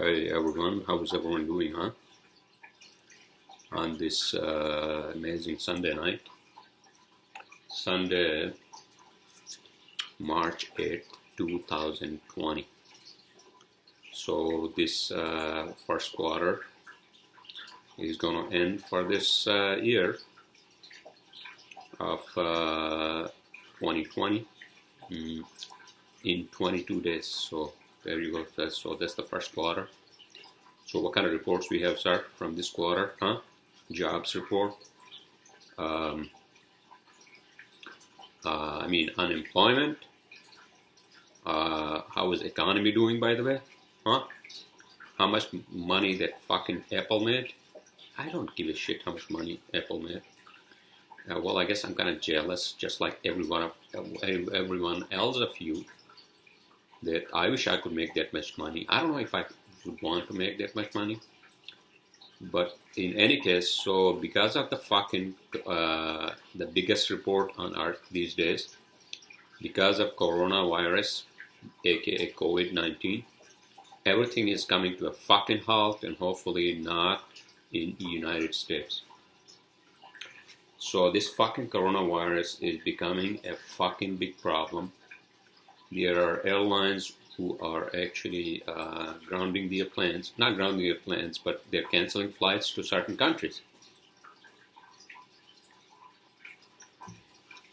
Hey everyone, how's everyone doing, huh? On this amazing Sunday night, Sunday, March 8th, 2020. So this first quarter is going to end for this year of 2020 in 22 days. So there you go. So that's the first quarter. So what kind of reports we have, sir, from this quarter, huh? Jobs report. Unemployment. How is the economy doing, by the way? Huh? How much money that fucking Apple made? I don't give a shit how much money Apple made. Well, I guess I'm kind of jealous, just like everyone else of you, that I wish I could make that much money. I don't know if I would want to make that much money. But in any case, so because of the fucking, the biggest report on earth these days, because of coronavirus, aka COVID-19, everything is coming to a fucking halt, and hopefully not in the United States. So this fucking coronavirus is becoming a fucking big problem. There are airlines who are actually grounding their planes, not grounding their planes, but they're canceling flights to certain countries.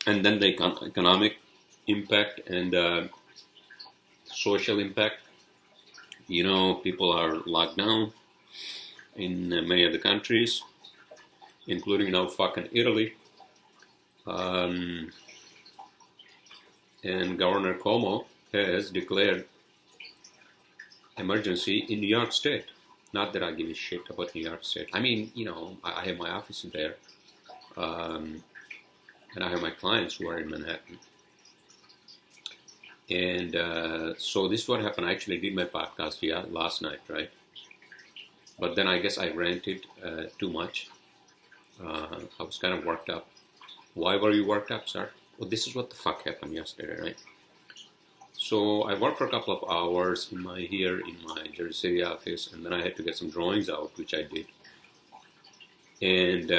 And then the economic impact and social impact. You know, people are locked down in many of the countries, including now fucking Italy. And Governor Cuomo has declared emergency in New York State. Not that I give a shit about New York State. I mean, you know, I have my office in there. And I have my clients who are in Manhattan. And so this is what happened. I actually did my podcast last night, right? But then I guess I ranted too much. I was kind of worked up. Why were you worked up, sir? Well, this is what the fuck happened yesterday, right? So I worked for a couple of hours here in my Jersey City office, and then I had to get some drawings out, which I did. And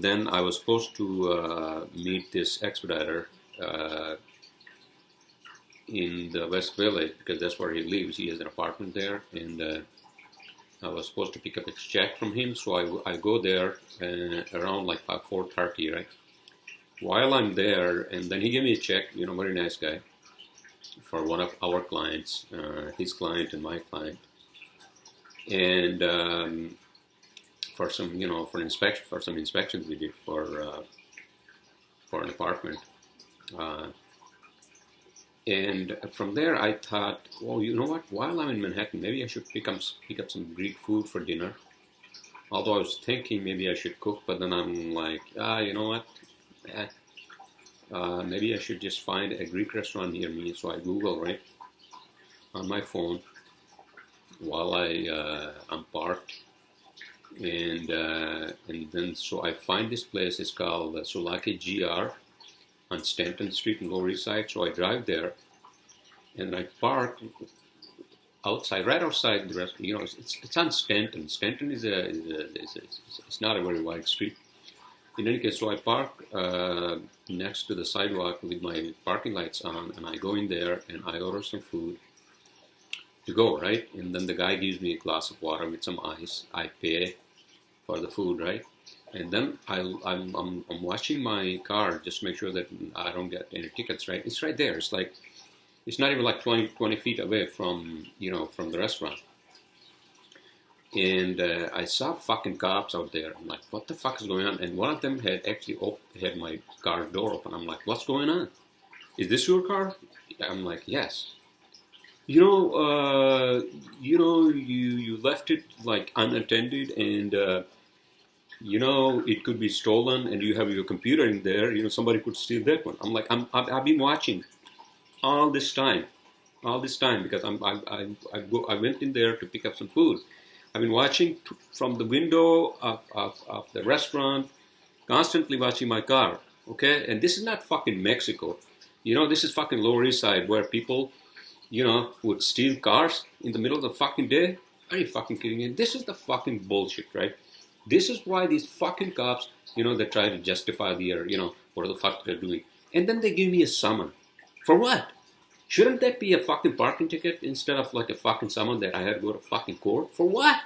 then I was supposed to meet this expediter in the West Village, because that's where he lives. He has an apartment there, and I was supposed to pick up a check from him. So I go there around like 4:30, right? While I'm there, and then he gave me a check, you know, very nice guy, for one of our clients, his client and my client, and for some, you know, for some inspections we did for an apartment, and from there I thought, well, you know what? While I'm in Manhattan, maybe I should pick up some Greek food for dinner. Although I was thinking maybe I should cook, but then I'm like, you know what? Maybe I should just find a Greek restaurant near me. So I Google, right, on my phone while I'm parked, and then so I find this place. It's called Sulake GR on Stanton Street in Lower East Side. So I drive there, and I park outside, right outside the restaurant. You know, it's on Stanton. Stanton is it's not a very wide street. In any case, so I park next to the sidewalk with my parking lights on, and I go in there and I order some food to go, right? And then the guy gives me a glass of water with some ice. I pay for the food, right? And then I'm watching my car just to make sure that I don't get any tickets, right? It's right there. It's not even like 20 feet away from, you know, from the restaurant. And I saw fucking cops out there. I'm like, what the fuck is going on? And one of them had actually had my car door open. I'm like, what's going on? Is this your car? I'm like, yes. You left it like unattended, and you know, it could be stolen, and you have your computer in there. You know, somebody could steal that one. I'm like, I've been watching all this time, because I went in there to pick up some food. I've been watching from the window of the restaurant, constantly watching my car, okay? And this is not fucking Mexico. You know, this is fucking Lower East Side, where people would steal cars in the middle of the fucking day. Are you fucking kidding me? This is the fucking bullshit, right? This is why these fucking cops, they try to justify their, what the fuck they're doing. And then they give me a summon. For what? Shouldn't that be a fucking parking ticket instead of like a fucking summon that I had to go to fucking court? For what?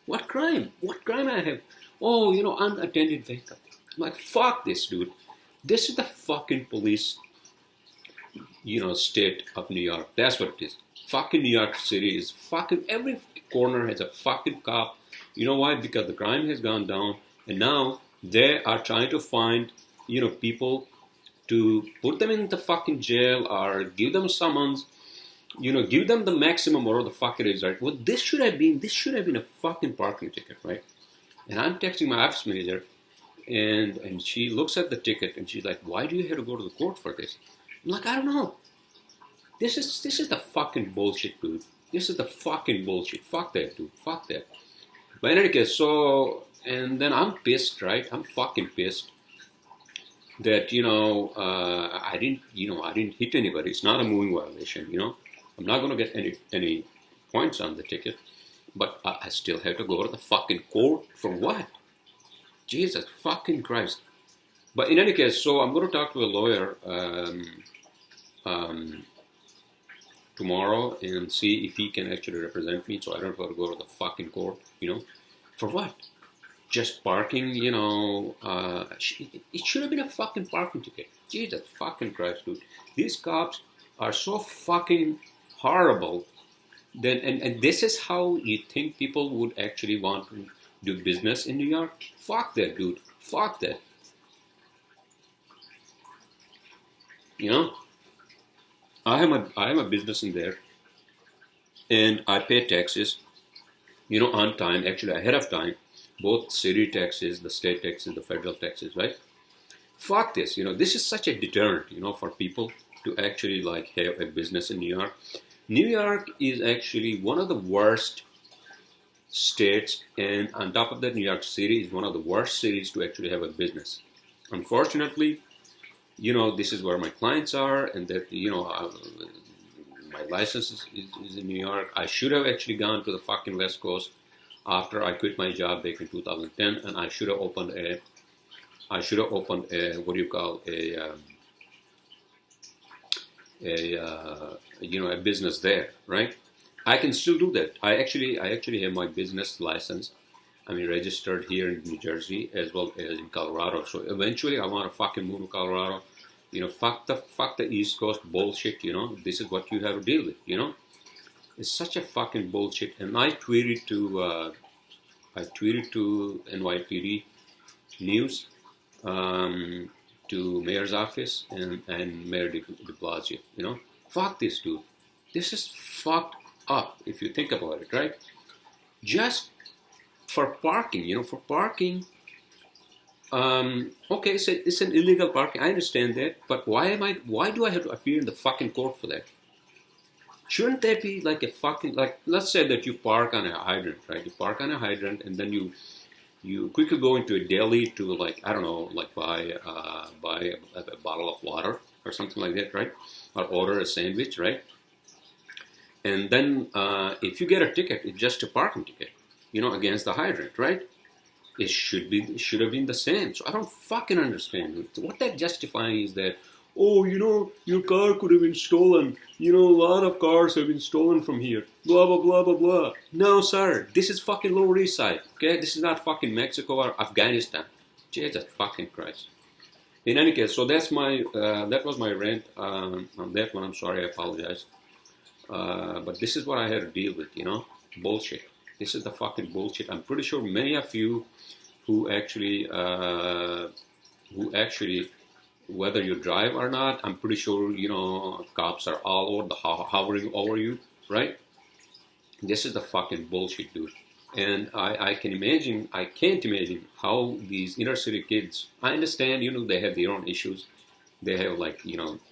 What crime? What crime I have? Oh, unattended vehicle. I'm like, fuck this, dude. This is the fucking police, state of New York. That's what it is. Fucking New York City is fucking, every corner has a fucking cop. You know why? Because the crime has gone down, and now they are trying to find, people to put them in the fucking jail or give them summons, give them the maximum or the fuck it is, right? Well, this should have been a fucking parking ticket, right? And I'm texting my office manager, and she looks at the ticket and she's like, "Why do you have to go to the court for this?" I'm like, "I don't know. This is the fucking bullshit, dude. This is the fucking bullshit. Fuck that, dude. Fuck that." But in any case, and then I'm pissed, right? I'm fucking pissed that I didn't hit anybody. It's not a moving violation. I'm not going to get any points on the ticket, but I still have to go to the fucking court for what? Jesus fucking Christ! But in any case, so I'm going to talk to a lawyer tomorrow and see if he can actually represent me, so I don't have to go to the fucking court. For what? Just parking, it should have been a fucking parking ticket. Jesus fucking Christ, dude. These cops are so fucking horrible. And this is how you think people would actually want to do business in New York? Fuck that, dude. Fuck that. I am a business in there, and I pay taxes, on time, actually ahead of time. Both city taxes, the state taxes, the federal taxes, right? Fuck this, this is such a deterrent, for people to actually like have a business in New York. New York is actually one of the worst states, and on top of that, New York City is one of the worst cities to actually have a business. Unfortunately, this is where my clients are, and that, my license is in New York. I should have actually gone to the fucking West Coast after I quit my job back in 2010, and I should have opened a what do you call a business there, right? I can still do that. I actually have my business license. Registered here in New Jersey as well as in Colorado. So eventually, I want to fucking move to Colorado. Fuck the East Coast bullshit. This is what you have to deal with. It's such a fucking bullshit. And I tweeted to NYPD News, to Mayor's office and Mayor de Blasio. Fuck this, dude. This is fucked up if you think about it, right? Just for parking, for parking. Okay, so it's an illegal parking. I understand that, but why do I have to appear in the fucking court for that? Shouldn't there be like a fucking, like, let's say that you park on a hydrant, right? You park on a hydrant and then you quickly go into a deli to, like, I don't know, like buy a bottle of water or something like that, right? Or order a sandwich, right? And then if you get a ticket, it's just a parking ticket, against the hydrant, right? It should have been the same. So I don't fucking understand. What that justifying is that, oh, your car could have been stolen. A lot of cars have been stolen from here. Blah, blah, blah, blah, blah. No, sir. This is fucking Lower East Side. Okay? This is not fucking Mexico or Afghanistan. Jesus fucking Christ. In any case, so that was my rant on that one. I'm sorry. I apologize. But this is what I had to deal with, Bullshit. This is the fucking bullshit. I'm pretty sure many of you who actually, whether you drive or not, I'm pretty sure, cops are all over hovering over you, right? This is the fucking bullshit, dude. And I can't imagine how these inner city kids, I understand, they have their own issues. They have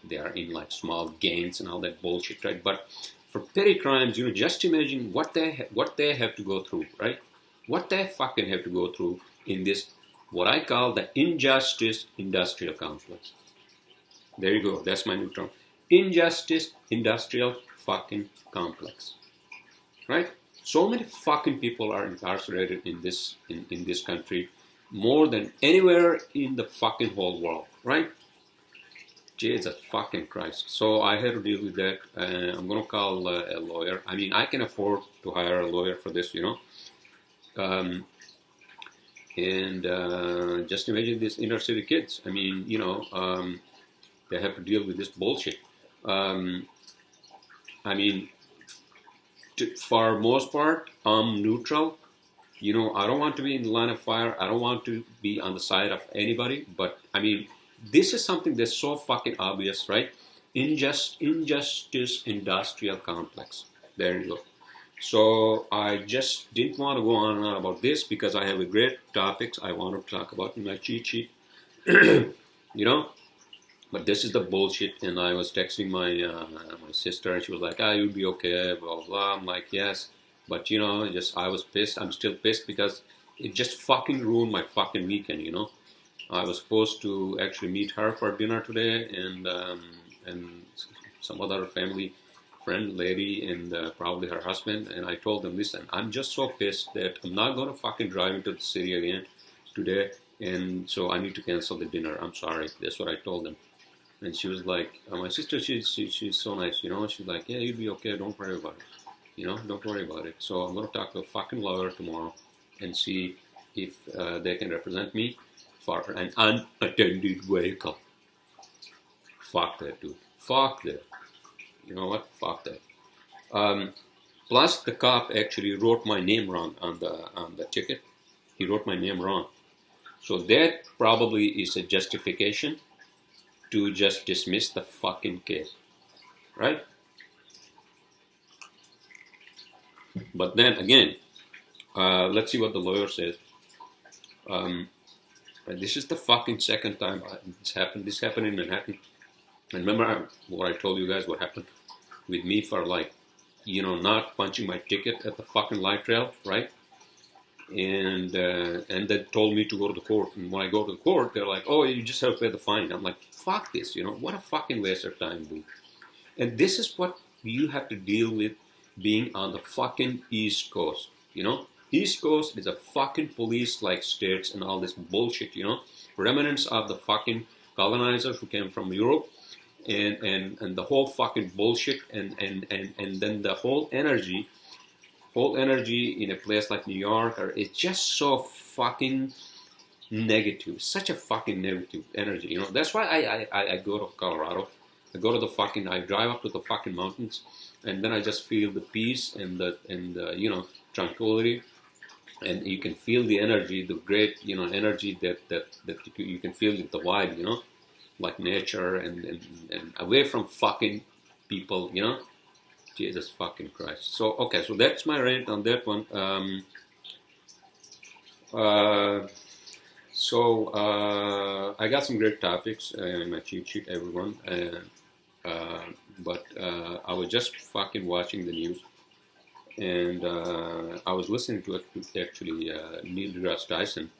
they are in small gangs and all that bullshit, right? But for petty crimes, just imagine what they have to go through, right? What they fucking have to go through in this, what I call the injustice industrial complex. There you go. That's my new term. Injustice industrial fucking complex, right? So many fucking people are incarcerated in this country, more than anywhere in the fucking whole world, right? Jesus fucking Christ. So I had to deal with that. I'm gonna call a lawyer. I mean, I can afford to hire a lawyer for this, Um, and just imagine these inner city kids. I mean, they have to deal with this bullshit. I mean, for most part, I'm neutral. I don't want to be in the line of fire. I don't want to be on the side of anybody. But I mean, this is something that's so fucking obvious, right? Injustice industrial complex. There you go. So I just didn't want to go on and on about this because I have a great topics I want to talk about in my cheat sheet. you know, but this is the bullshit. And I was texting my sister, and she was like, you'll be okay, blah, blah. I'm like, yes. But, I was pissed. I'm still pissed because it just fucking ruined my fucking weekend, I was supposed to actually meet her for dinner today and some other family friend lady and probably her husband. And I told them, listen, I'm just so pissed that I'm not going to fucking drive into the city again today. And so I need to cancel the dinner. I'm sorry. That's what I told them. And she was like, my sister, she's so nice, She's like, yeah, you'll be okay. Don't worry about it. Don't worry about it. So I'm going to talk to a fucking lawyer tomorrow and see if they can represent me for an unattended vehicle. Fuck that, dude. Fuck that. You know what? Fuck that. Plus, the cop actually wrote my name wrong on the ticket. He wrote my name wrong. So that probably is a justification to just dismiss the fucking case. Right? But then again, let's see what the lawyer says. This is the fucking second time this happened. This happened in Manhattan. And remember what I told you guys what happened with me for not punching my ticket at the fucking light rail, right? And they told me to go to the court. And when I go to the court, they're like, oh, you just have to pay the fine. I'm like, fuck this, what a fucking waste of time, dude. And this is what you have to deal with being on the fucking East Coast, East Coast is a fucking police-like states and all this bullshit, remnants of the fucking colonizers who came from Europe and the whole fucking bullshit and then the whole energy in a place like New York is just so fucking negative, such a fucking negative energy, That's why I go to Colorado. I drive up to the fucking mountains, and then I just feel the peace and the tranquility, and you can feel the energy, the great energy that you can feel the vibe, like nature and away from fucking people, Jesus fucking Christ. So okay, so that's my rant on that one. I got some great topics in my cheat sheet, everyone. But I was just fucking watching the news, and I was listening to it actually. Neil deGrasse Tyson.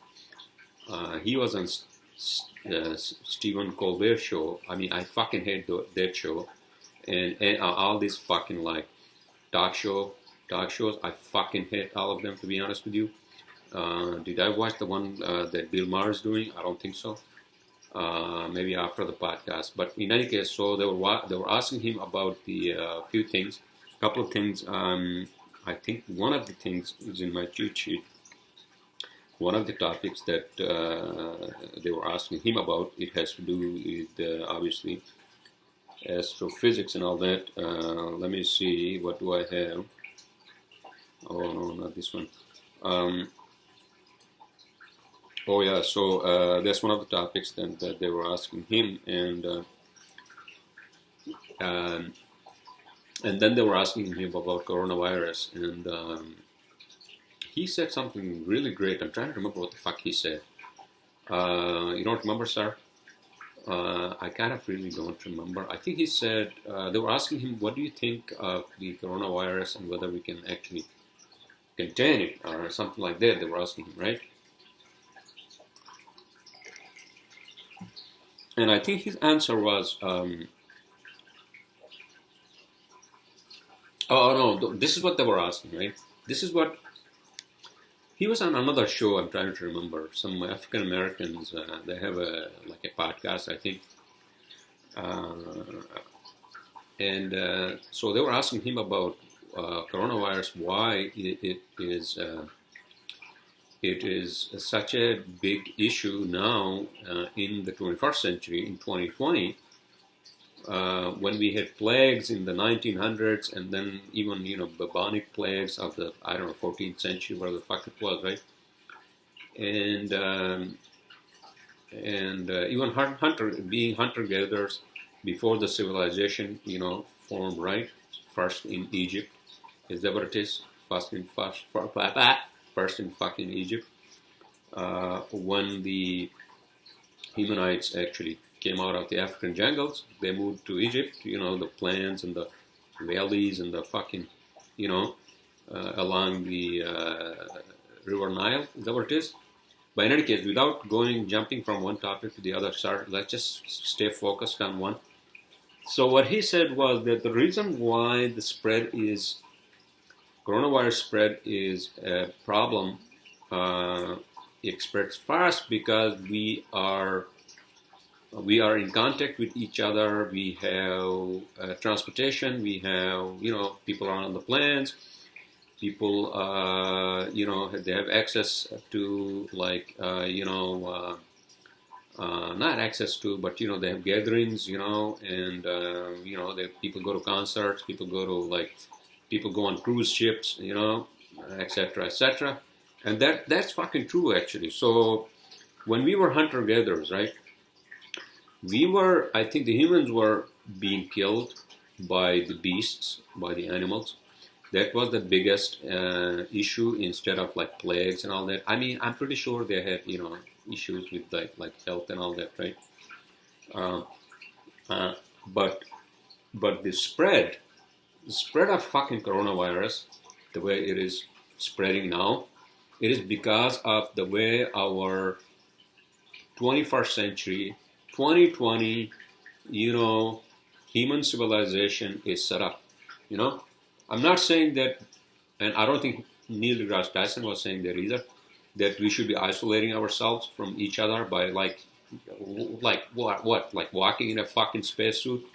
He was on Stephen Colbert show. I mean, I fucking hate that show, and all these fucking talk shows. I fucking hate all of them, to be honest with you. Did I watch the one that Bill Maher is doing? I don't think so. Maybe after the podcast. But in any case, so they were asking him about the few things, a couple of things. I think one of the things is in my cheat sheet. One of the topics that they were asking him about, it has to do with obviously astrophysics and all that. Let me see, what do I have? Oh no, not this one. Oh yeah, so that's one of the topics that they were asking him, and then they were asking him about coronavirus, and he said something really great. I'm trying to remember what the fuck he said. You don't remember, sir? I kind of really don't remember. I think he said, they were asking him, what do you think of the coronavirus and whether we can actually contain it or something like that. They were asking him, right? And I think his answer was, Oh no, this is what they were asking, right? This is what he was on another show. I'm trying to remember. Some African Americans. They have a podcast, I think, and so they were asking him about coronavirus. Why it is such a big issue now in the 21st century in 2020. When we had plagues in the 1900s, and then even bubonic plagues of the 14th century, whatever the fuck it was, right? And even being hunter gatherers before the civilization formed, right? First in Egypt, is that what it is? First in fucking Egypt, when the humanites actually came out of the African jungles, they moved to Egypt. The plains and the valleys and the fucking, along the River Nile. Is that what it is? But in any case, without jumping from one topic to the other, let's just stay focused on one. So what he said was that the reason why the coronavirus spread is a problem. It spreads fast because we are in contact with each other. We have transportation. We have people are on the planes. People they have access to not access to, but they have gatherings. And people go to concerts. People go on cruise ships. Etc. Etc. And that's fucking true actually. So when we were hunter gatherers, right? I think the humans were being killed by the beasts, by the animals. That was the biggest issue instead of plagues and all that. I mean, I'm pretty sure they had, issues with like health and all that, right? But the spread of fucking coronavirus, the way it is spreading now, it is because of the way our 21st century 2020, human civilization is set up. I'm not saying that, and I don't think Neil deGrasse Tyson was saying that either, that we should be isolating ourselves from each other by like walking in a fucking spacesuit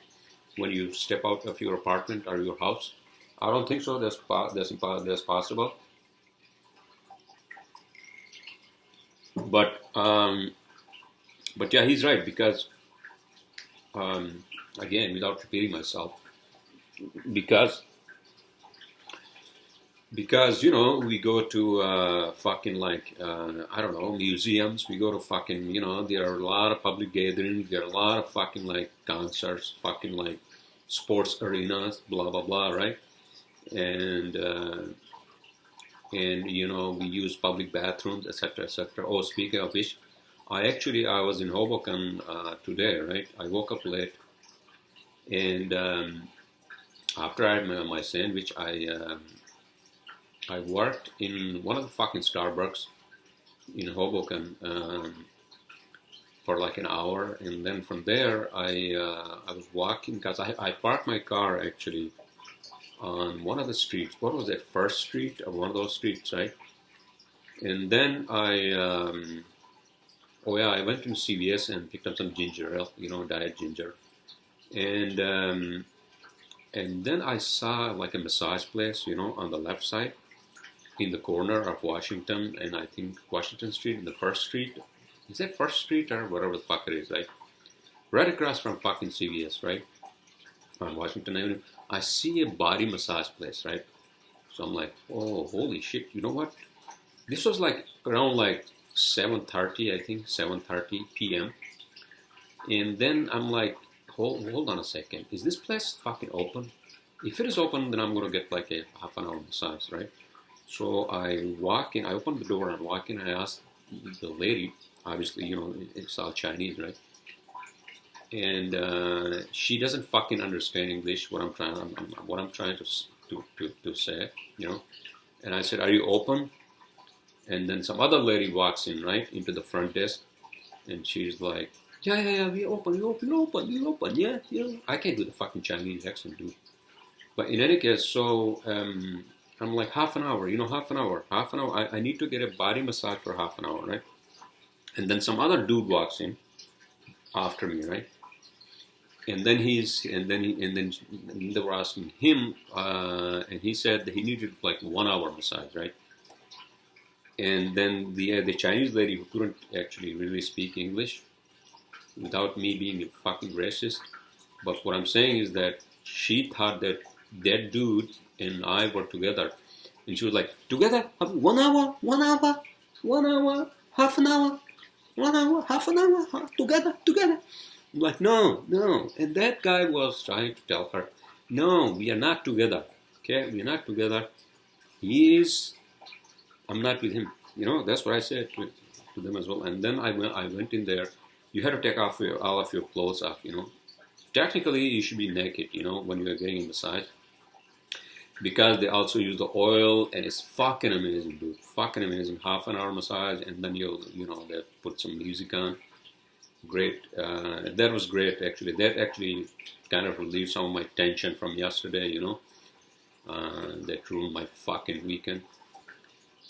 when you step out of your apartment or your house. I don't think so. That's possible. But yeah, he's right because, again, without repeating myself, because we go to fucking I don't know, museums. We go to fucking there are a lot of public gatherings. There are a lot of fucking concerts, fucking sports arenas, blah blah blah, right? And we use public bathrooms, etc. etc. Oh, speaking of which. I was in Hoboken today, right? I woke up late, and after I had my sandwich, I worked in one of the fucking Starbucks in Hoboken for an hour, and then from there I was walking because I parked my car actually on one of the streets. What was that? First Street or one of those streets, right? And then I went to CVS and picked up some ginger ale, diet ginger. And then I saw a massage place, on the left side in the corner of Washington and I think Washington Street in the First Street. Is that First Street or whatever the fuck it is, right? Right across from fucking CVS, right? On Washington Avenue. I see a body massage place, right? So I'm like, oh, holy shit, you know what? This was around 7:30, I think, 7:30 p.m. And then I'm like, hold on a second. Is this place fucking open? If it is open, then I'm going to get a half an hour massage, right? So I walk in, I open the door and walk in, and I ask the lady, obviously, it's all Chinese, right? And she doesn't fucking understand English, what I'm trying to say, And I said, are you open? And then some other lady walks in, right, into the front desk, and she's like, yeah, we open, yeah. I can't do the fucking Chinese accent, dude. But in any case, so I'm like half an hour, half an hour, half an hour. I need to get a body massage for half an hour, right? And then some other dude walks in after me, right? And then they were asking him, and he said that he needed like 1 hour massage, right? And then the Chinese lady who couldn't actually really speak English, without me being a fucking racist, but what I'm saying is that she thought that that dude and I were together, and she was like, together, 1 hour, 1 hour, 1 hour, half an hour, 1 hour, half an hour, together. I'm like, no. And that guy was trying to tell her, no, we are not together. Okay, we are not together. I'm not with him. That's what I said to them as well. And then I went in there. You had to take off all of your clothes off, Technically, you should be naked, when you're getting a massage. Because they also use the oil, and it's fucking amazing, dude. Fucking amazing. Half an hour massage, and then they put some music on. Great. That was great, actually. That actually kind of relieved some of my tension from yesterday, that ruined my fucking weekend.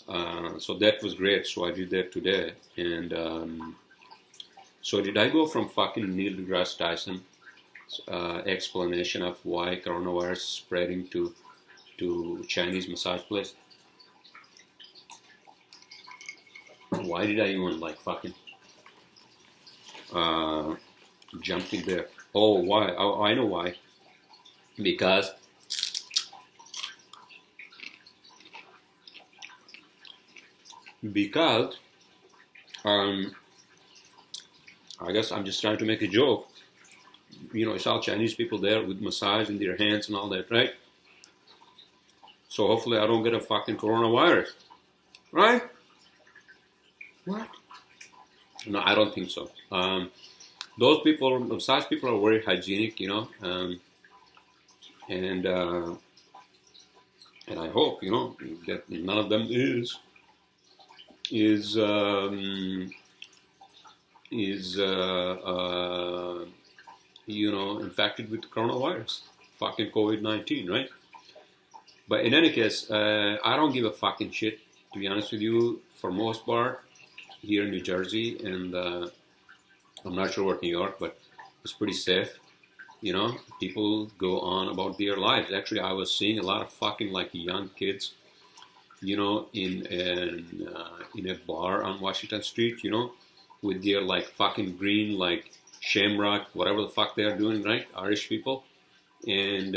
So that was great. So I did that today. And so did I go from fucking Neil deGrasse Tyson explanation of why coronavirus is spreading to Chinese massage place? Why did I even fucking jump in there? Oh, why? Oh, I know why. Because I guess I'm just trying to make a joke. It's all Chinese people there with massage in their hands and all that, right? So hopefully I don't get a fucking coronavirus, right? What? No, I don't think so. Those people, massage people, are very hygienic, and I hope, that none of them is infected with coronavirus, fucking COVID-19, right? But in any case, I don't give a fucking shit, to be honest with you, for most part, here in New Jersey, and I'm not sure about New York, but it's pretty safe. People go on about their lives. Actually, I was seeing a lot of fucking young kids, in a bar on Washington Street, with their fucking green shamrock, whatever the fuck they're doing, right? Irish people, and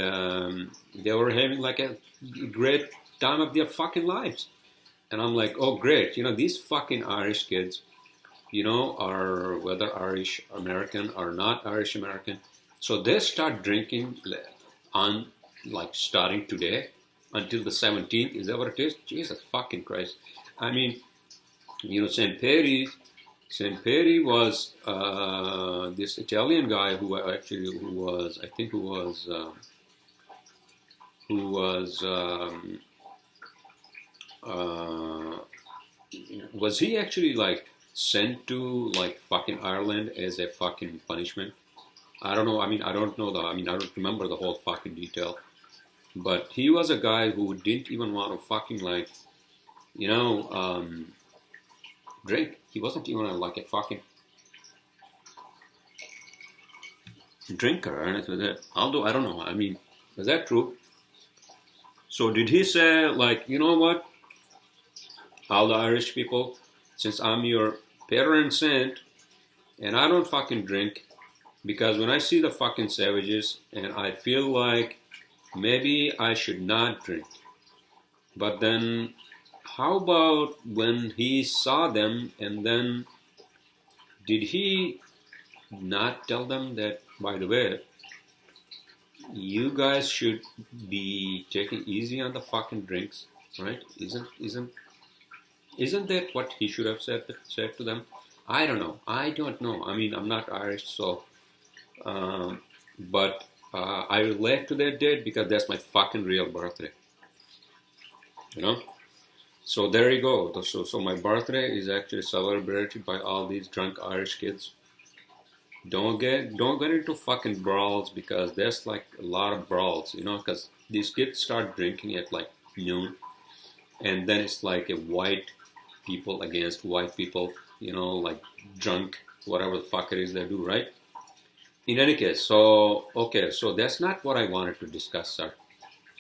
they were having a great time of their fucking lives. And I'm like, oh great, these fucking Irish kids, are whether Irish American or not Irish American. So they start drinking on starting today until the 17th. Is that what it is? Jesus fucking Christ. I mean, St. Perry was this Italian guy who was he actually sent to fucking Ireland as a fucking punishment? I don't know. I mean, I don't know I don't remember the whole fucking detail. But he was a guy who didn't even want to fucking drink. He wasn't even a fucking drinker or anything like that. Although I don't know. I mean, is that true? So did he say you know what? All the Irish people, since I'm your patron saint, and I don't fucking drink, because when I see the fucking savages, and I feel like maybe I should not drink. But then, how about when he saw them, and then did he not tell them that, by the way, you guys should be taking easy on the fucking drinks, right? Isn't that what he should have said to them? I don't know. I mean, I'm not Irish, so, but I relate to that date because that's my fucking real birthday. So there you go. So my birthday is actually celebrated by all these drunk Irish kids. Don't get into fucking brawls, because there's a lot of brawls, because These kids start drinking at like noon, and then it's like a white people against white people, like drunk, whatever the fuck it is they do, right? In any case, so okay, so that's not what I wanted to discuss, sir.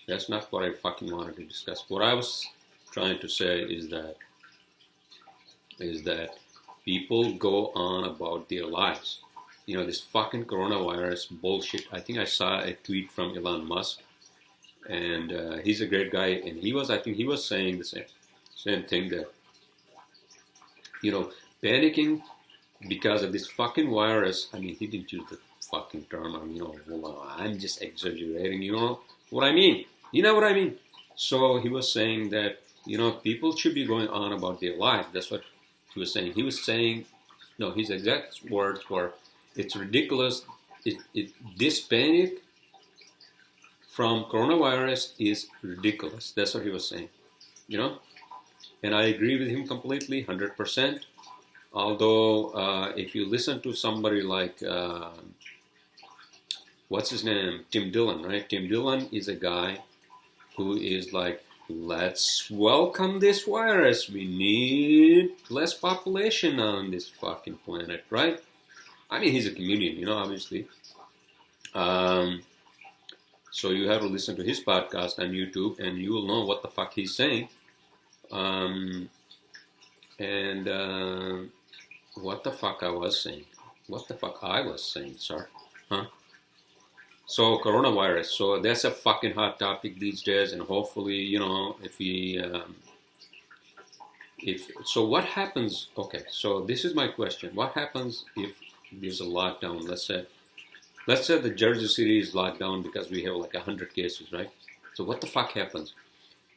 That's not what I fucking wanted to discuss. What I was trying to say is that people go on about their lives. This fucking coronavirus bullshit. I think I saw a tweet from Elon Musk, and he's a great guy, and I think he was saying the same thing, that panicking because of this fucking virus. I mean, he didn't use the fucking term. Well, I'm just exaggerating. You know what I mean? You know what I mean? So he was saying that people should be going on about their life. That's what he was saying. He was saying, no, his exact words were, "It's ridiculous. This panic from coronavirus is ridiculous." That's what he was saying. And I agree with him completely, 100%. Although, if you listen to somebody like, what's his name? Tim Dillon, right? Tim Dillon is a guy who is like, let's welcome this virus. We need less population on this fucking planet, right? I mean, he's a comedian, obviously. So you have to listen to his podcast on YouTube, and you will know what the fuck he's saying. What the fuck I was saying? What the fuck I was saying, sir? Huh? So coronavirus. So that's a fucking hot topic these days, and hopefully, so what happens? Okay, so this is my question. What happens if there's a lockdown? Let's say the Jersey City is locked down because we have like 100 cases, right? So what the fuck happens?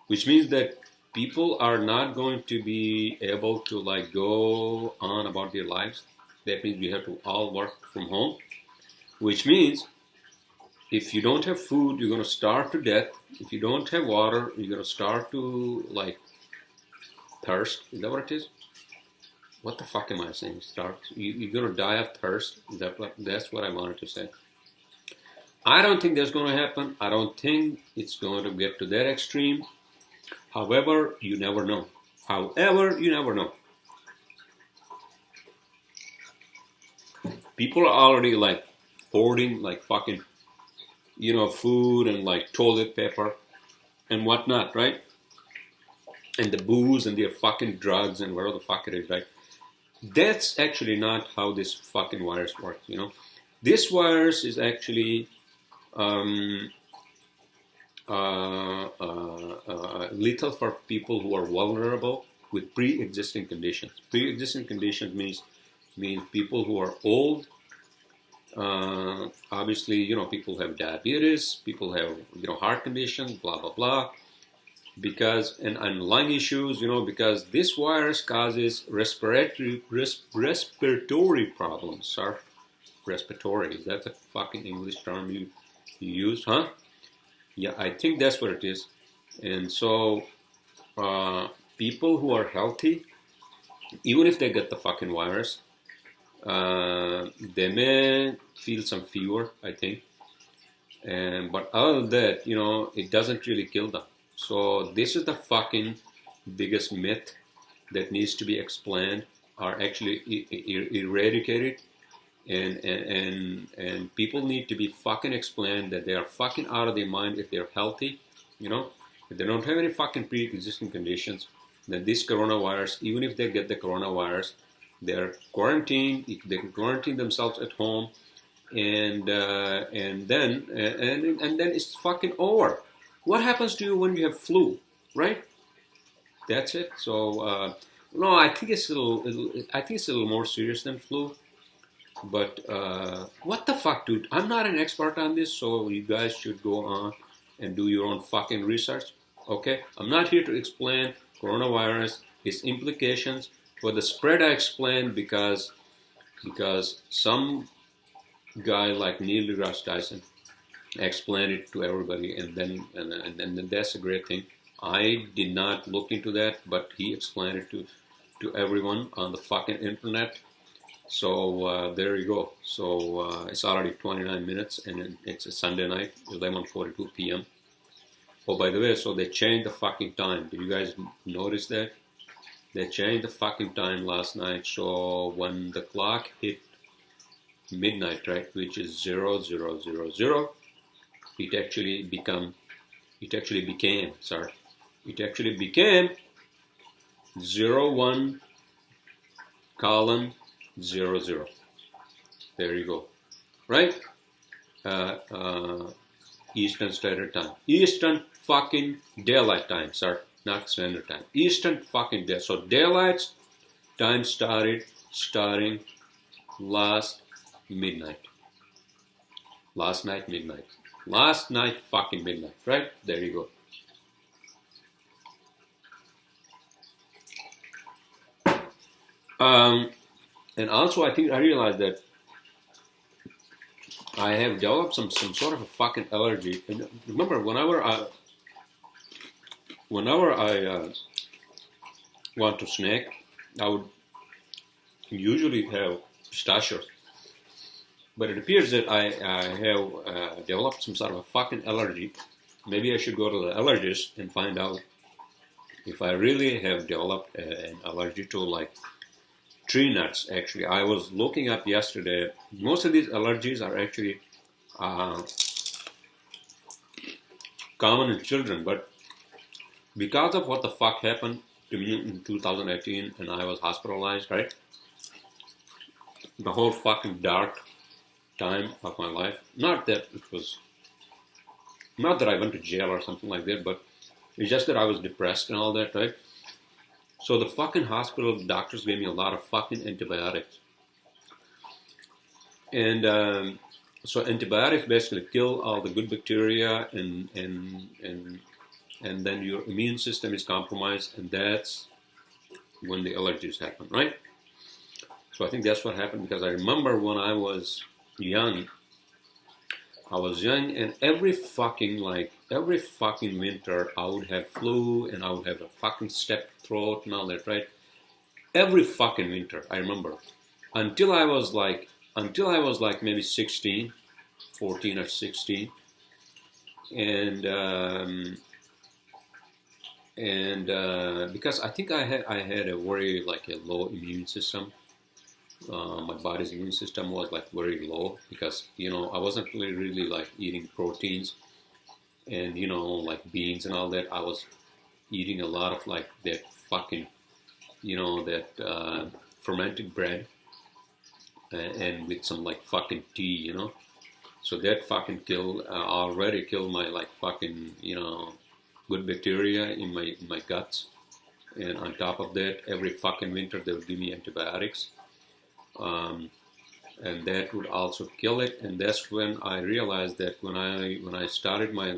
Which means that people are not going to be able to like go on about their lives. That means we have to all work from home. Which means if you don't have food, you're going to starve to death. If you don't have water, you're going to start to like thirst. Is that what it is? What the fuck am I saying? You're going to die of thirst. That's what I wanted to say. I don't think that's going to happen. I don't think it's going to get to that extreme. However, you never know. People are already like hoarding like fucking, food and like toilet paper and whatnot, right? And the booze and their fucking drugs and whatever the fuck it is, right? That's actually not how this fucking virus works, This virus is actually lethal for people who are vulnerable with pre-existing conditions. Pre-existing conditions means people who are old. Obviously, people have diabetes, people have heart conditions, blah blah blah. And lung issues, because this virus causes respiratory problems, sir. Respiratory, is that the fucking English term you use, huh? Yeah, I think that's what it is. And so, people who are healthy, even if they get the fucking virus, they may feel some fever, I think. But other than that, it doesn't really kill them. So this is the fucking biggest myth that needs to be explained, or actually eradicated. And people need to be fucking explained that they are fucking out of their mind if they're healthy, if they don't have any fucking pre-existing conditions, then this coronavirus, even if they get the coronavirus, they're quarantined, they can quarantine themselves at home, and then it's fucking over. What happens to you when you have flu, right? That's it. So no, I think it's a little more serious than flu. But what the fuck, dude? I'm not an expert on this, so you guys should go on and do your own fucking research. Okay? I'm not here to explain coronavirus, its implications. For the spread, I explained because some guy like Neil deGrasse Tyson explained it to everybody, and then that's a great thing. I did not look into that, but he explained it to everyone on the fucking internet. So there you go. So it's already 29 minutes, and it's a Sunday night, 11:42 p.m. Oh, by the way, so they changed the fucking time. Did you guys notice that? They changed the fucking time last night. So when the clock hit midnight, right, which is 0000, it actually became 01 colon 00. There you go. Right? Eastern Standard Time. Eastern fucking Daylight Time, sir. Not Standard Time. Eastern fucking Day. So Daylight Time starting last midnight. Last night midnight. Last night fucking midnight. Right? There you go. And also I realized that I have developed some sort of a fucking allergy. And remember, whenever I want to snack, I would usually have pistachios. But it appears that I have developed some sort of a fucking allergy. Maybe I should go to the allergist and find out if I really have developed an allergy to like tree nuts. Actually, I was looking up yesterday. Most of these allergies are actually common in children, but because of what the fuck happened to me in 2018 and I was hospitalized, right? The whole fucking dark time of my life. Not that I went to jail or something like that, but it's just that I was depressed and all that, right? So the fucking hospital doctors gave me a lot of fucking antibiotics. And so antibiotics basically kill all the good bacteria and then your immune system is compromised, and that's when the allergies happen, right? So I think that's what happened, because I remember when I was young, and every fucking winter I would have flu and I would have a fucking strep throat and all that, right? Every fucking winter, I remember. Until I was like maybe 14 or 16. And because I think I had a very like a low immune system. My body's immune system was like very low because, I wasn't really like eating proteins and, like beans and all that. I was eating a lot of like that fucking, that fermented bread and with some like fucking tea, So that fucking already killed my like fucking, good bacteria in my guts. And on top of that, every fucking winter they would give me antibiotics. And that would also kill it. And that's when I realized that when I started my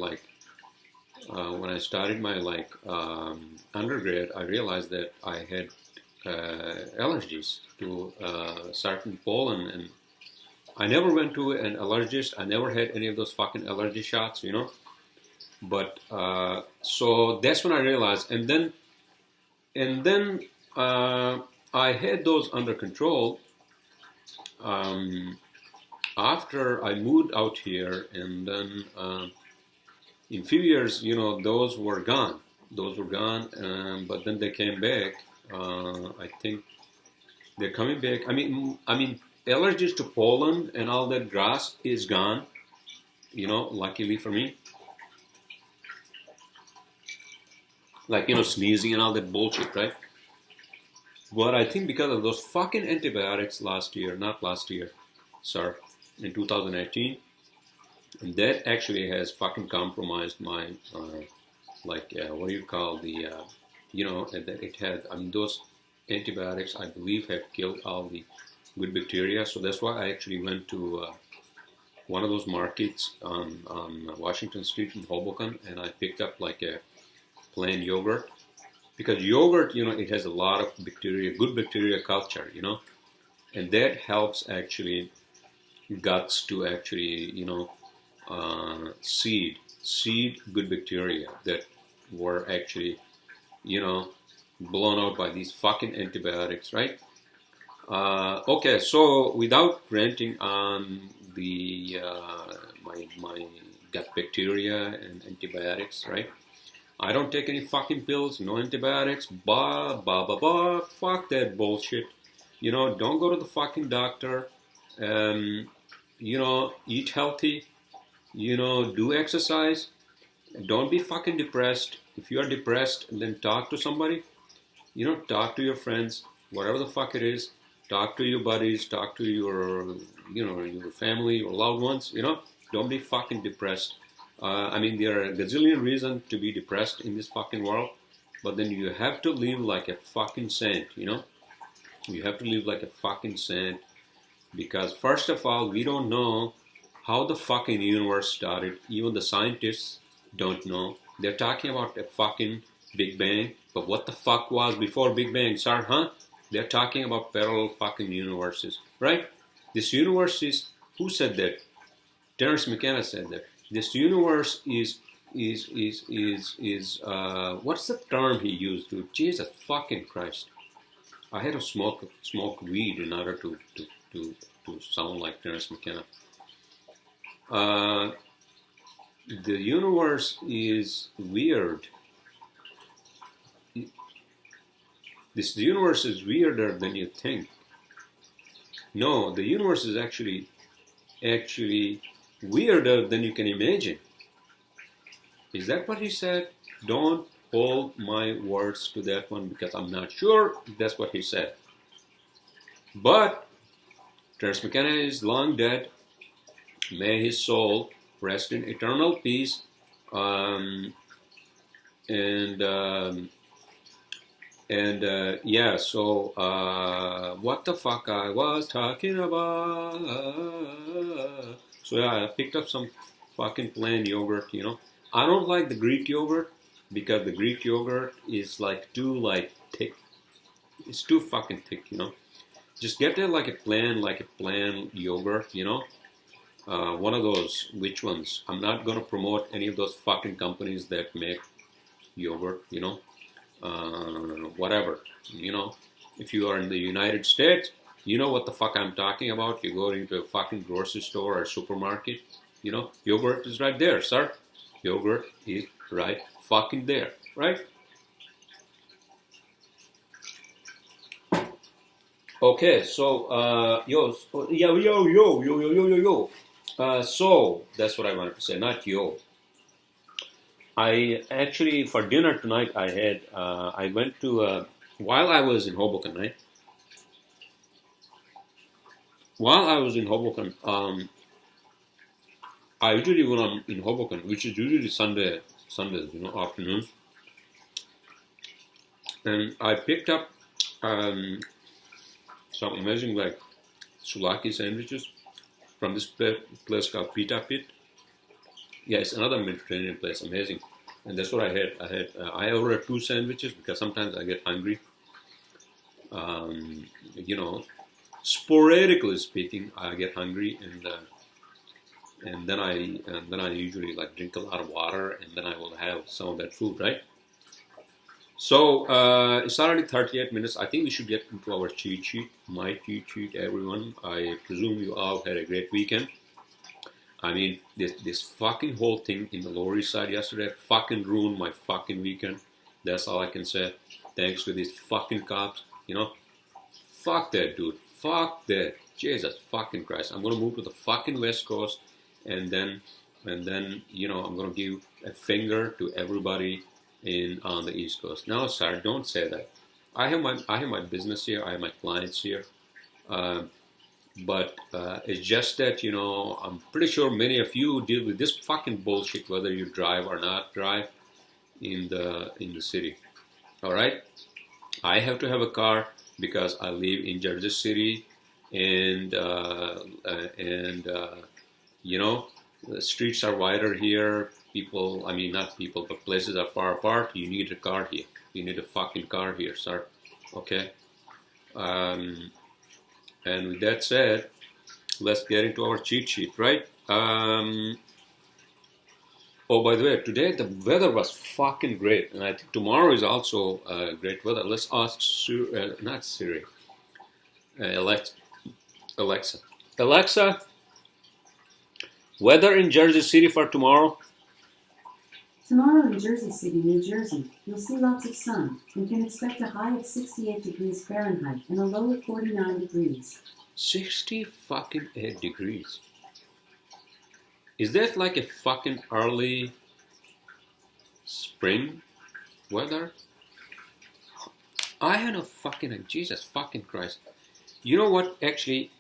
undergrad, I realized that I had allergies to certain pollen, and I never went to an allergist. I never had any of those fucking allergy shots, But so that's when I realized, and then I had those under control. After I moved out here, and then in few years, those were gone. But then they came back. I think they're coming back. I mean, allergies to pollen and all that grass is gone. Luckily for me. Like, sneezing and all that bullshit, right? But I think because of those fucking antibiotics in 2018, and that actually has fucking compromised my, what do you call that it had, those antibiotics, I believe, have killed all the good bacteria. So that's why I actually went to one of those markets on Washington Street in Hoboken, and I picked up like a plain yogurt. Because yogurt, it has a lot of bacteria, good bacteria culture, and that helps actually guts to actually, seed good bacteria that were actually, blown out by these fucking antibiotics, right? Okay, so without ranting on the got bacteria and antibiotics, right? I don't take any fucking pills, no antibiotics, fuck that bullshit. Don't go to the fucking doctor. Eat healthy, do exercise. Don't be fucking depressed. If you are depressed, then talk to somebody. Talk to your friends, whatever the fuck it is. Talk to your buddies, talk to your family, your loved ones, Don't be fucking depressed. There are a gazillion reasons to be depressed in this fucking world, but then you have to live like a fucking saint, You have to live like a fucking saint because, first of all, we don't know how the fucking universe started. Even the scientists don't know. They're talking about a fucking Big Bang, but what the fuck was before Big Bang started, huh? They're talking about parallel fucking universes, right? This universe is, who said that? Terence McKenna said that. This universe is what's the term he used? Dude? Jesus fucking Christ! I had to smoke weed in order to sound like Terence McKenna. The universe is weird. This universe is weirder than you think. No, the universe is actually weirder than you can imagine. Is that what he said? Don't hold my words to that one because I'm not sure that's what he said. But Terence McKenna is long dead. May his soul rest in eternal peace. What the fuck I was talking about? So yeah, I picked up some fucking plain yogurt, I don't like the Greek yogurt because the Greek yogurt is too thick. It's too fucking thick, Just get it like a plain yogurt, one of those, which ones? I'm not gonna promote any of those fucking companies that make yogurt, whatever, If you are in the United States, you know what the fuck I'm talking about. You go into a fucking grocery store or supermarket, yogurt is right there, sir. Yogurt is right fucking there, right? Okay, so, so that's what I wanted to say, not yo. I actually, for dinner tonight, I went to, while I was in Hoboken, right? While I was in Hoboken, I usually when I'm in Hoboken, which is usually Sundays, afternoons, and I picked up some amazing souvlaki sandwiches from this place called Pita Pit. Yeah, it's another Mediterranean place, amazing. And that's what I had. I ordered 2 sandwiches because sometimes I get hungry. Sporadically speaking, I get hungry, and then I usually drink a lot of water, and then I will have some of that food, right? So it's already 38 minutes. I think we should get into our cheat sheet. My cheat sheet, everyone. I presume you all had a great weekend. This fucking whole thing in the Lower East Side yesterday fucking ruined my fucking weekend. That's all I can say. Thanks to these fucking cops, Fuck that, dude. Fuck that. Jesus fucking Christ. I'm gonna move to the fucking West Coast, and then I'm gonna give a finger to everybody on the East Coast. No, sir, don't say that. I have my business here. I have my clients here. But it's just that, I'm pretty sure many of you deal with this fucking bullshit, whether you drive or not drive in the city. All right? I have to have a car because I live in Jersey City, and the streets are wider here. Not people, but places are far apart. You need a car here. You need a fucking car here, sir. Okay? And with that said, let's get into our cheat sheet, right? Oh, by the way, today the weather was fucking great, and I think tomorrow is also great weather. Let's ask not Siri, Alexa. Alexa, Weather in Jersey City for tomorrow? Tomorrow in Jersey City, New Jersey, you'll see lots of sun and can expect a high of 68 degrees Fahrenheit and a low of 49 degrees. 60 fucking 8 degrees. Is that like a fucking early spring weather? I had a fucking, Jesus fucking Christ. You know what, actually,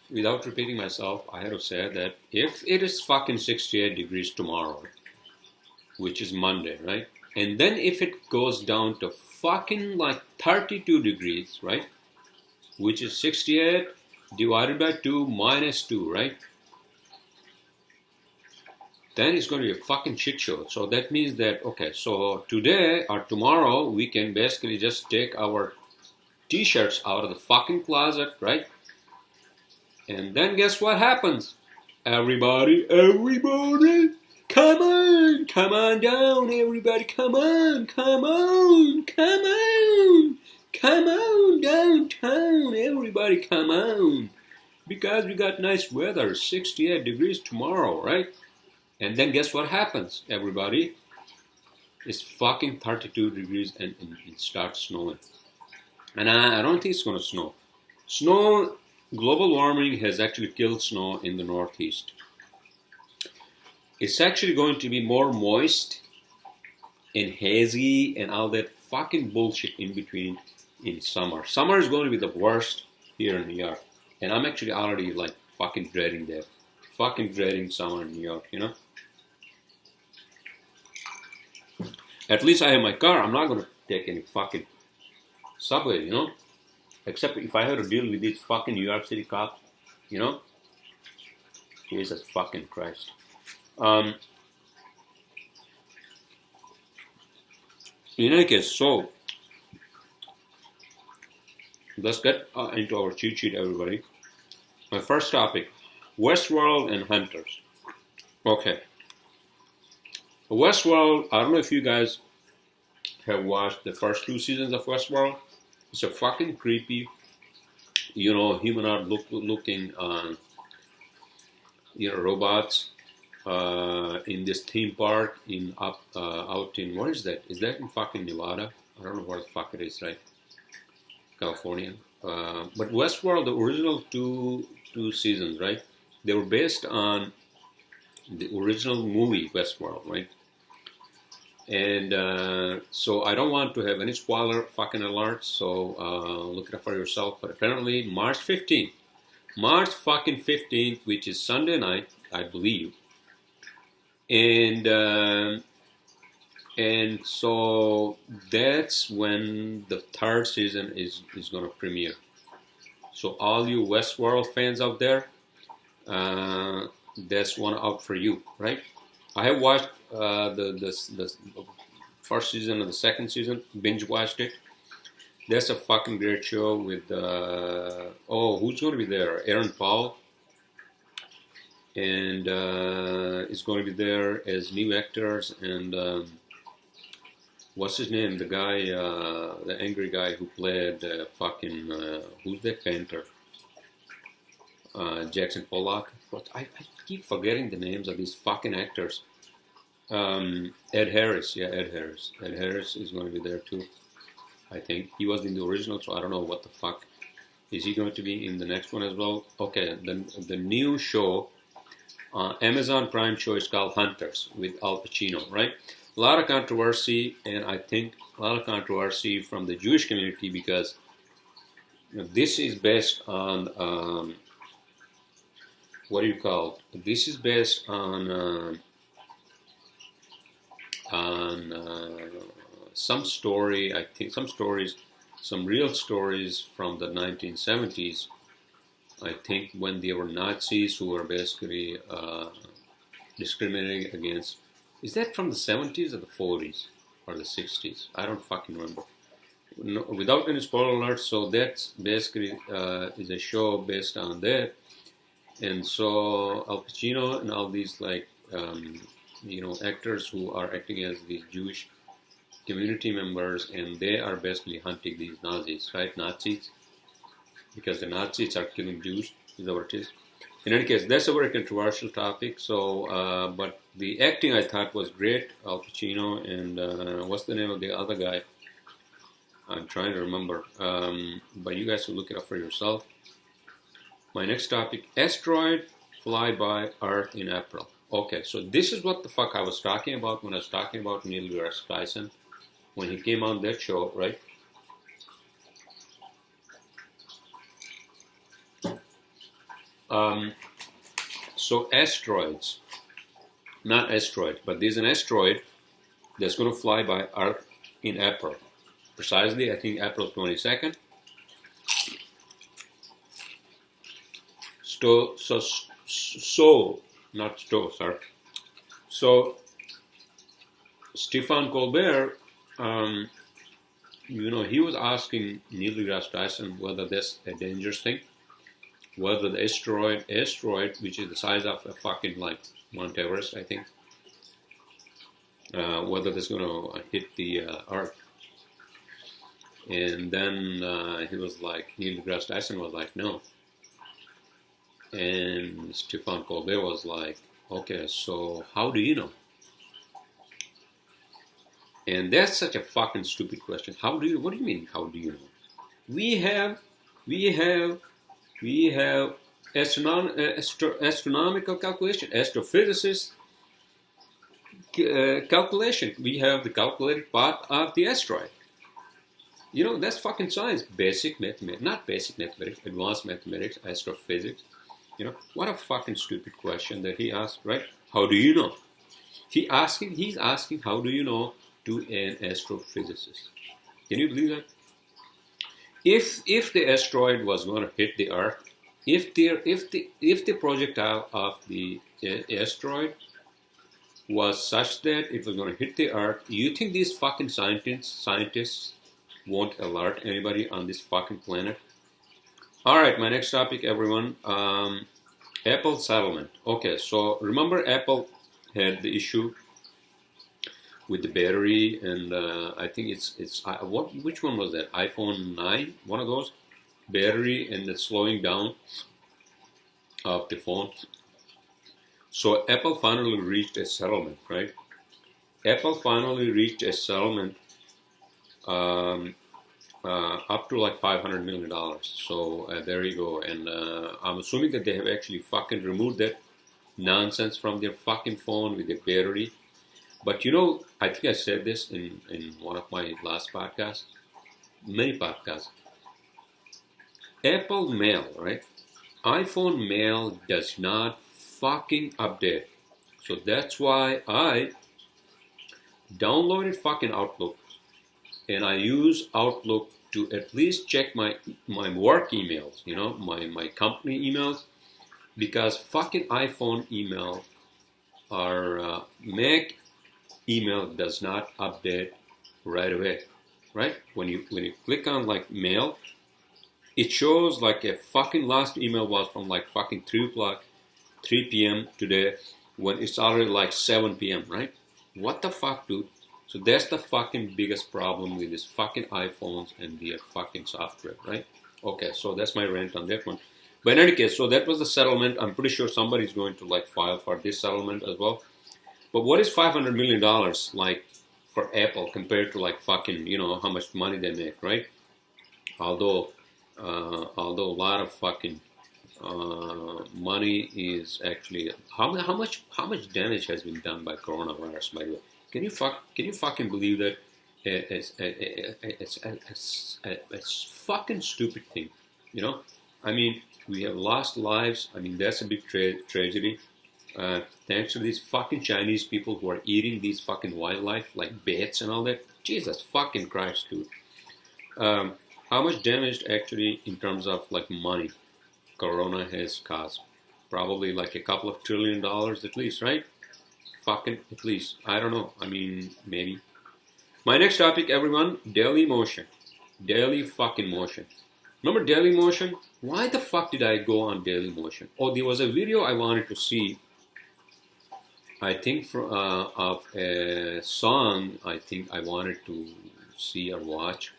without repeating myself, I had to say that if it is fucking 68 degrees tomorrow, which is Monday, right? And then if it goes down to fucking like 32 degrees, right? Which is 68 divided by 2 minus 2, right? Then it's going to be a fucking shit show. So that means that, okay, so today or tomorrow, we can basically just take our t-shirts out of the fucking closet, right? And then guess what happens? Everybody, come on down, everybody, come on downtown, everybody, come on. Because we got nice weather, 68 degrees tomorrow, right? And then guess what happens, everybody? It's fucking 32 degrees and it starts snowing. And I don't think it's going to snow. Global warming has actually killed snow in the Northeast. It's actually going to be more moist and hazy and all that fucking bullshit in between in summer. Summer is going to be the worst here in New York. And I'm actually already like fucking dreading that. Fucking dreading summer in New York, you know? At least I have my car. I'm not going to take any fucking subway, you know? Except if I have to deal with these fucking New York City cops, you know? Jesus fucking Christ. In any case, so let's get into our cheat sheet, everybody. My first topic, Westworld and Hunters. Okay. Westworld, I don't know if you guys have watched the first 2 seasons of Westworld. It's a fucking creepy, you know, humanoid looking, you know, robots in this theme park out in, what is that? Is that in fucking Nevada? I don't know where the fuck it is, right? California. But Westworld, the original two seasons, right? They were based on the original movie Westworld, right? And so I don't want to have any spoiler fucking alerts, so look it up for yourself. But apparently March fucking 15th, which is Sunday night, I believe. And so that's when the 3rd season is going to premiere. So all you Westworld fans out there, that's one out for you, right? I have watched the first season and the 2nd season, binge watched it. That's a fucking great show with, who's going to be there? Aaron Paul. And is going to be there as new actors. And what's his name? The guy, the angry guy who played who's that painter? Jackson Pollock. But I keep forgetting the names of these fucking actors. Ed Harris. Ed Harris is going to be there too. I think he was in the original, so I don't know what the fuck. Is he going to be in the next one as well? Okay, the new show, Amazon Prime show is called Hunters with Al Pacino, right? A lot of controversy, and I think a lot of controversy from the Jewish community because this is based on what do you call it? This is based on some story. I think some real stories from the 1970s. I think when they were Nazis who were basically discriminating against. Is that from the 70s or the 40s or the 60s? I don't fucking remember. No, without any spoiler alerts, so that's basically is a show based on that. And so Al Pacino and all these actors who are acting as these Jewish community members, and they are basically hunting these Nazis, right? Nazis, because the Nazis are killing Jews, is that what it is? In any case, that's a very controversial topic. So, but the acting I thought was great. Al Pacino and what's the name of the other guy? I'm trying to remember. But you guys can look it up for yourself. My next topic: Asteroid flyby Earth in April. Okay, so this is what the fuck I was talking about when I was talking about Neil deGrasse Tyson when he came on that show, right? So asteroids, not asteroid, but there's an asteroid that's going to fly by Earth in April. Precisely, I think April 22nd. So Stephen Colbert, he was asking Neil deGrasse Tyson whether that's a dangerous thing, whether the asteroid, which is the size of a fucking like Mount Everest, I think, whether that's going to hit the Earth. And then he was like, Neil deGrasse Tyson was like, no. And Stephen Colbert was like, okay, so how do you know? And that's such a fucking stupid question. What do you mean, how do you know? We have astronomical calculation, astrophysicists calculation. We have the calculated part of the asteroid. That's fucking science. Basic mathematics, not basic mathematics, advanced mathematics, astrophysics. What a fucking stupid question that he asked, right? How do you know? He's asking, how do you know, to an astrophysicist. Can you believe that? If the asteroid was going to hit the Earth, if the projectile of the asteroid was such that it was going to hit the Earth, you think these fucking scientists won't alert anybody on this fucking planet? All right, my next topic, everyone. Apple settlement. Okay, so remember Apple had the issue with the battery, and I think which one was that? iPhone 9, one of those, battery and the slowing down of the phone. So Apple finally reached a settlement, right? Apple finally reached a settlement up to like $500 million. So there you go. And I'm assuming that they have actually fucking removed that nonsense from their fucking phone with the battery. But I think I said this in one of my last podcasts, many podcasts. Apple Mail, right? iPhone Mail does not fucking update. So that's why I downloaded fucking Outlook, and I use Outlook to at least check my work emails, my company emails, because fucking iPhone email or Mac email does not update right away, right? When you click on like mail, it shows like a fucking last email was from like fucking 3 p.m. today, when it's already like 7 p.m., right? What the fuck, dude? So that's the fucking biggest problem with these fucking iPhones and their fucking software, right? Okay, so that's my rant on that one. But in any case, so that was the settlement. I'm pretty sure somebody's going to like file for this settlement as well. But what is $500 million like for Apple compared to like fucking, how much money they make, right? Although a lot of fucking money is actually how much damage has been done by coronavirus, by the way. Can you fucking believe that? It's a fucking stupid thing, I mean, we have lost lives. I mean, that's a big tragedy. Thanks to these fucking Chinese people who are eating these fucking wildlife like bats and all that. Jesus fucking Christ, dude. How much damage actually in terms of like money Corona has caused? Probably like a couple of $1 trillion at least, right? Fucking at least. I don't know. I mean, maybe. My next topic, everyone, Daily Motion. Daily fucking Motion. Remember Daily Motion? Why the fuck did I go on Daily Motion? Oh, there was a video I wanted to see. I think of a song I think I wanted to see or watch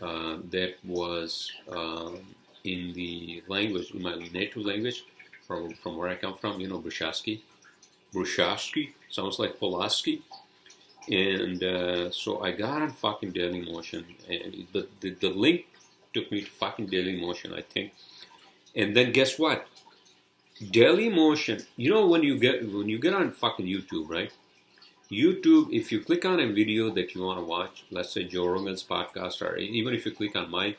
that was in the language, in my native language. from where I come from, you know, Brushowski, sounds like Pulaski. And so I got on fucking Dailymotion, and the link took me to fucking Dailymotion, I think. And then guess what? Dailymotion, you know, when you get on fucking YouTube, right? YouTube, if you click on a video that you want to watch, let's say Joe Rogan's podcast, or even if you click on my,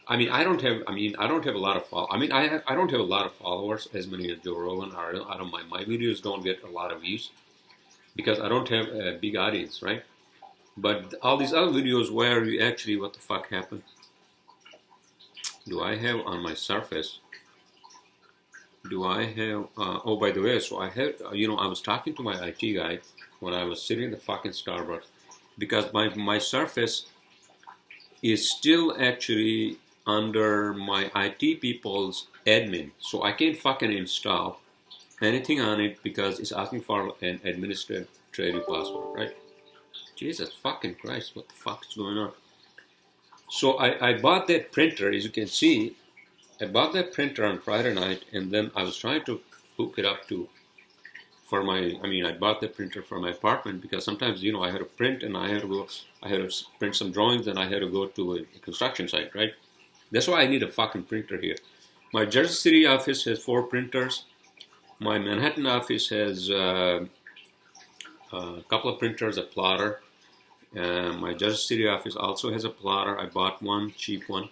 I don't have a lot of I don't have a lot of followers as many as Joe Rogan. Or I don't my videos don't get a lot of views because I don't have a big audience, right? But all these other videos where you actually, what the fuck happened? Do I have on my Surface? Do I have? Oh, by the way, so I had, I was talking to my IT guy when I was sitting in the fucking Starbucks because my Surface is still actually under my IT people's admin, so I can't fucking install anything on it because it's asking for an administrative password, right? Jesus fucking Christ, what the fuck is going on? So I bought that printer, as you can see. I bought that printer on Friday night, and then I was trying to hook it up I bought the printer for my apartment because sometimes, I had to print and I had to print some drawings and I had to go to a construction site, right? That's why I need a fucking printer here. My Jersey City office has 4 printers. My Manhattan office has a couple of printers, a plotter. My Jersey City office also has a plotter. I bought one, cheap one,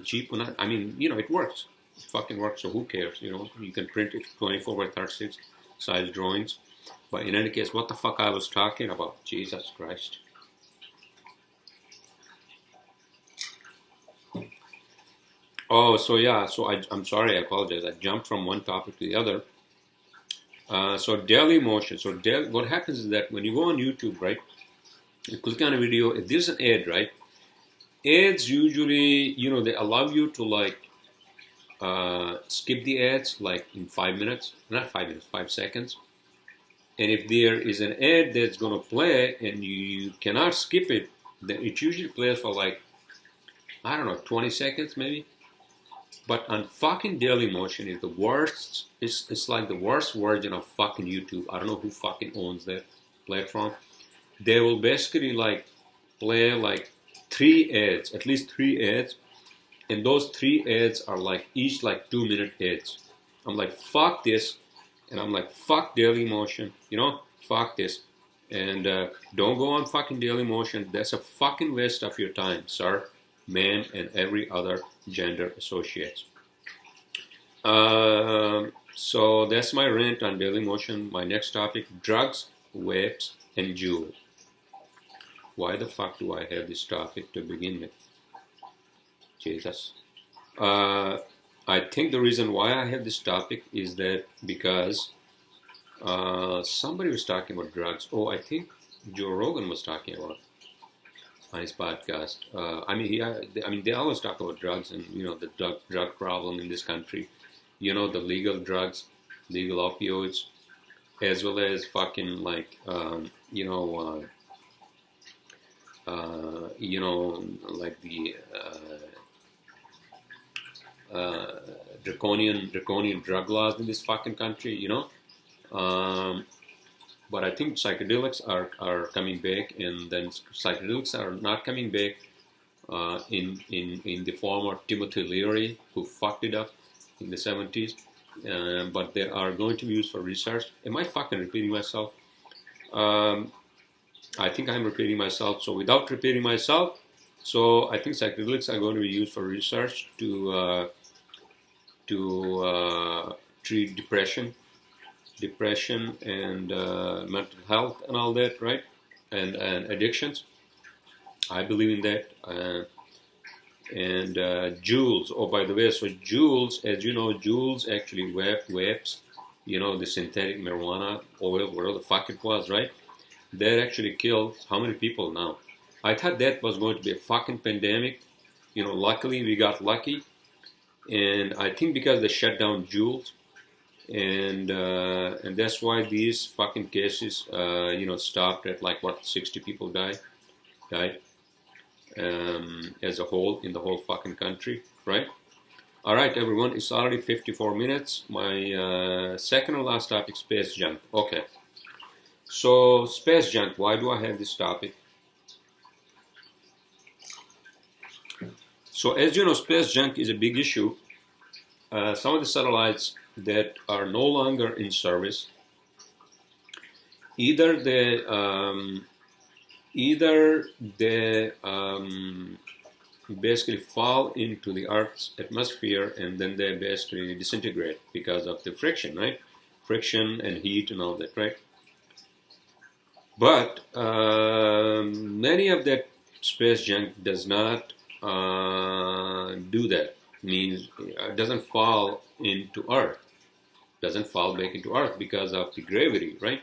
cheap one. It works. It fucking works, so who cares, You can print it 24 by 36 size drawings. But in any case, what the fuck I was talking about? Jesus Christ. Oh, I'm sorry, I apologize. I jumped from one topic to the other. So Dailymotion. What happens is that when you go on YouTube, right, you click on a video, if there's an ad, right, ads usually, they allow you to skip the ads in 5 minutes, not 5 minutes, 5 seconds. And if there is an ad that's going to play and you cannot skip it, then it usually plays for 20 seconds maybe. But on fucking Dailymotion is the worst. It's like the worst version of fucking YouTube. I don't know who fucking owns that platform. They will basically play 3 ads, at least 3 ads, and those 3 ads are each 2-minute ads. I'm like, fuck this, and I'm like, fuck Dailymotion, fuck this, and don't go on fucking Dailymotion. That's a fucking waste of your time, sir, ma'am, and every other gender associates. So that's my rant on Dailymotion. My next topic: drugs, vapes, and Jules. Why the fuck do I have this topic to begin with? Jesus. I think the reason why I have this topic is that because somebody was talking about drugs. Oh, I think Joe Rogan was talking about on his podcast. They always talk about drugs and, the drug problem in this country. The legal drugs, legal opioids, as well as fucking draconian drug laws in this fucking country, but I think psychedelics are coming back, and then psychedelics are not coming back in the form of Timothy Leary, who fucked it up in the 70s, but they are going to be used for research. Am I fucking repeating myself? I think I'm repeating myself. So without repeating myself, I think psychedelics are going to be used for research to treat depression and mental health and all that, right? And addictions. I believe in that. And Jules. Oh, by the way, so Jules, as you know, Jules actually vapes, the synthetic marijuana oil, whatever the fuck it was, right? That actually killed how many people now? I thought that was going to be a fucking pandemic. Luckily we got lucky. And I think because they shut down Jules, and that's why these fucking cases, stopped at 60 people died, as a whole in the whole fucking country, right? All right, everyone, it's already 54 minutes. My second and last topic, space junk. Okay, so space junk, why do I have this topic? So as you know, space junk is a big issue. Some of the satellites that are no longer in service, either they basically fall into the Earth's atmosphere and then they basically disintegrate because of the friction, right? Friction and heat and all that, right? But many of that space junk does not do that. Means it doesn't fall into Earth, doesn't fall back into Earth because of the gravity, right?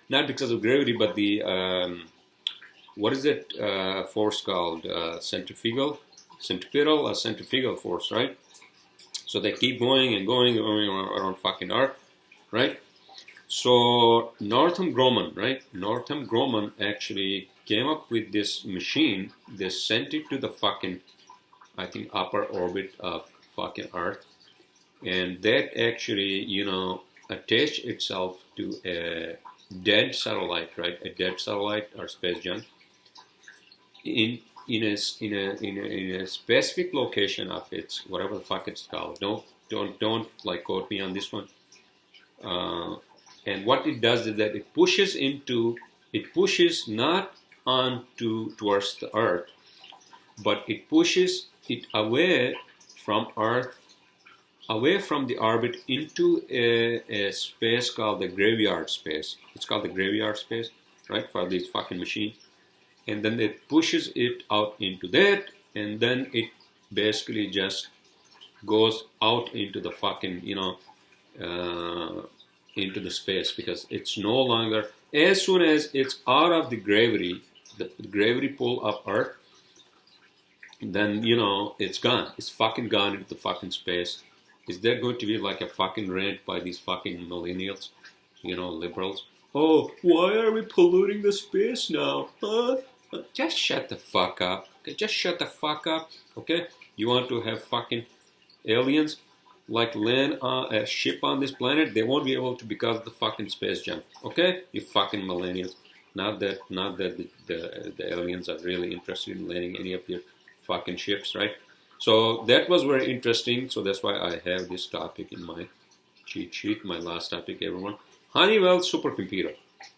Not because of gravity, but the what is it force called? Centrifugal force, right? So they keep going and going and going around fucking Earth, right? So Northrop Grumman actually came up with this machine. They sent it to the fucking, I think, upper orbit of fucking Earth, and that actually, attached itself to a dead satellite, right? A dead satellite or space junk in a specific location of its whatever the fuck it's called. Don't like quote me on this one. And what it does is that it pushes not towards the Earth, but it pushes it away from Earth, away from the orbit into a space called the graveyard space. It's called the graveyard space, right, for these fucking machines. And then it pushes it out into that, and then it basically just goes out into the fucking, into the space, because it's no longer, as soon as it's out of the gravity pull of Earth, then, it's gone. It's fucking gone into the fucking space. Is there going to be like a fucking rant by these fucking millennials, liberals? Oh, why are we polluting the space now? Huh? Just shut the fuck up. Okay? Just shut the fuck up. Okay? You want to have fucking aliens like land a ship on this planet? They won't be able to because of the fucking space junk. Okay? You fucking millennials. Not that the aliens are really interested in landing any of their fucking ships, right? So that was very interesting. So that's why I have this topic in my cheat sheet. My last topic, everyone. Honeywell supercomputer.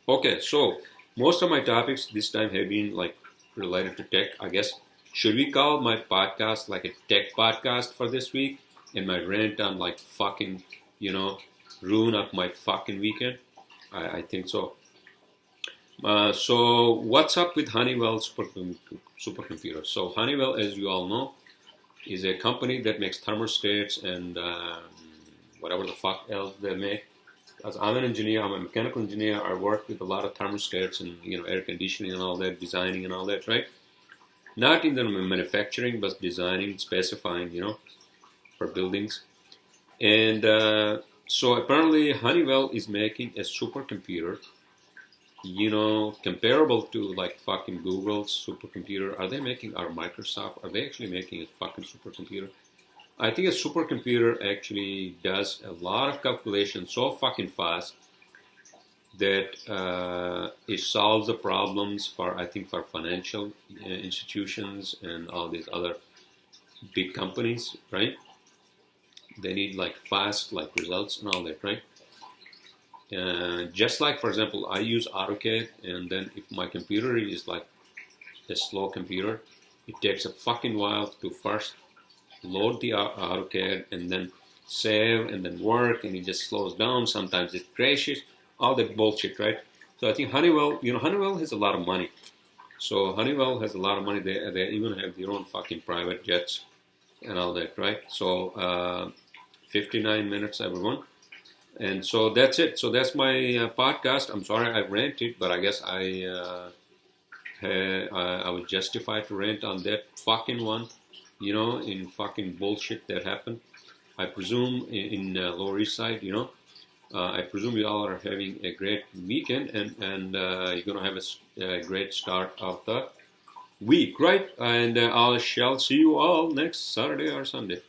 Okay, so most of my topics this time have been like related to tech, I guess. Should we call my podcast like a tech podcast for this week? And my rant on like fucking, ruin of my fucking weekend? I think so. So what's up with Honeywell supercomputer? So Honeywell, as you all know, is a company that makes thermostats and whatever the fuck else they make. As I'm an engineer, I'm a mechanical engineer. I work with a lot of thermostats and air conditioning and all that, designing and all that, right? Not in the manufacturing, but designing, specifying, for buildings. And so apparently Honeywell is making a supercomputer, comparable to like fucking Google's supercomputer. Are they making, or Microsoft, are they actually making a fucking supercomputer? I think a supercomputer actually does a lot of calculations so fucking fast that it solves the problems for financial institutions and all these other big companies, right? They need like fast like results and all that, right? Just like, for example, I use AutoCAD, and then if my computer is like a slow computer, it takes a fucking while to first load the AutoCAD and then save and then work, and it just slows down. Sometimes it crashes, all that bullshit, right? So I think Honeywell, Honeywell has a lot of money. So Honeywell has a lot of money. They even have their own fucking private jets and all that, right? So 59 minutes, everyone. And so that's it. So that's my podcast. I'm sorry I ranted, but I guess I was justified to rant on that fucking one, in fucking bullshit that happened. I presume in Lower East Side, I presume you all are having a great weekend, and you're going to have a great start of the week, right? And I shall see you all next Saturday or Sunday.